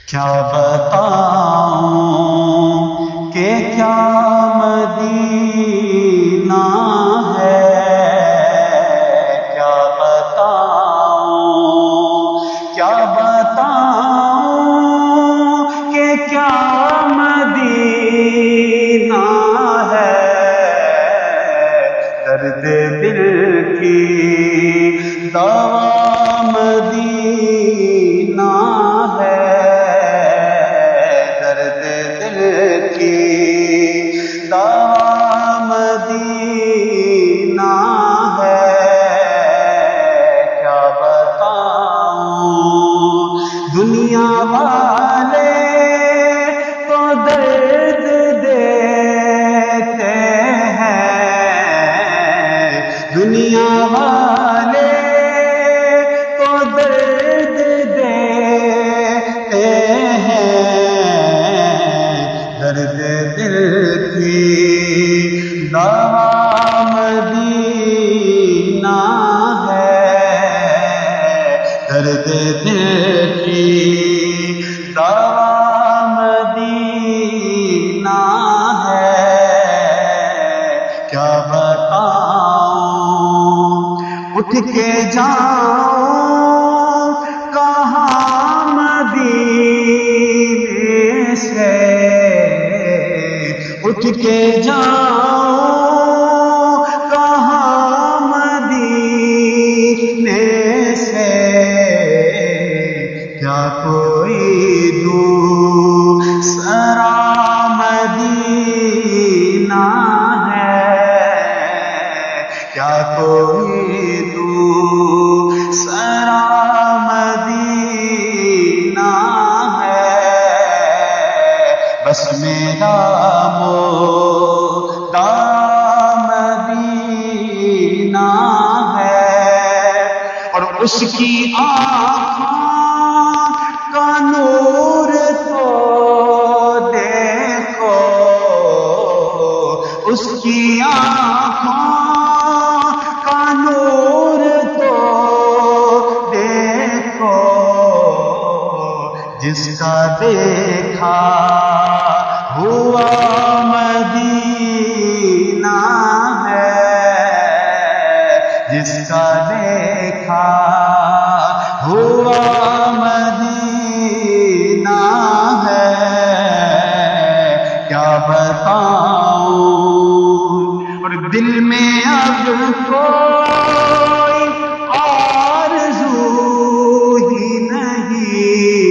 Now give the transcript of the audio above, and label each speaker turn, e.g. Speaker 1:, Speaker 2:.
Speaker 1: کیا بتاؤں کہ کیا مدینہ ہے، کیا بتاؤں کہ کیا مدینہ ہے، درد دل کی دوا مدینہ ہے، درد دل کی دوا مدینہ ہے، کیا بتاؤں دنیا والے تو درد دیتے ہیں، دنیا والے تو درد دیتے ہیں، درد دل کی دوا مدینہ ہے، درد دل کی دوا مدینہ ہے، کیا بتاؤں اٹھ کے جاؤں کہاں مدینے سے، اٹھ کے جاؤں کہاں مدینے سے، کیا کوئی دوسرا مدینہ ہے، کیا کوئی دوسرا مدینہ ہے، بس میرا مدعا مدینہ ہے، اور اس کی آنکھوں کا نور تو دیکھو، اس کی آنکھوں کا نور تو دیکھو، جس کا دیکھا ہوا مدینہ ہے، جس کا دیکھا ہوا مدینہ ہے، کیا بتاؤں اور دل میں اب کو